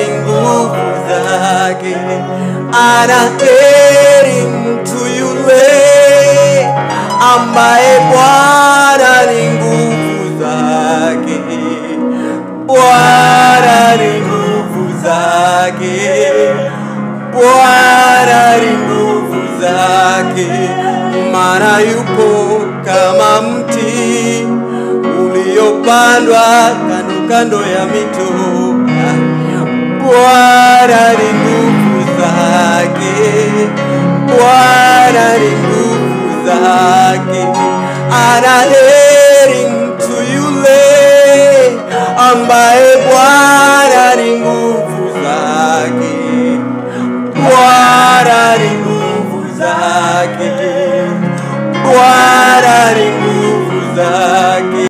ni nguvu zake. Anaheri mtu yule ambaye Bwana ni nguvu zake. Bwana ni nguvu zake. Bwana ni nguvu zake. Maana yupo kama mti uliopandwa kando kando ya mito. Bwana ni nguvu zake. Bwana ni nguvu zake.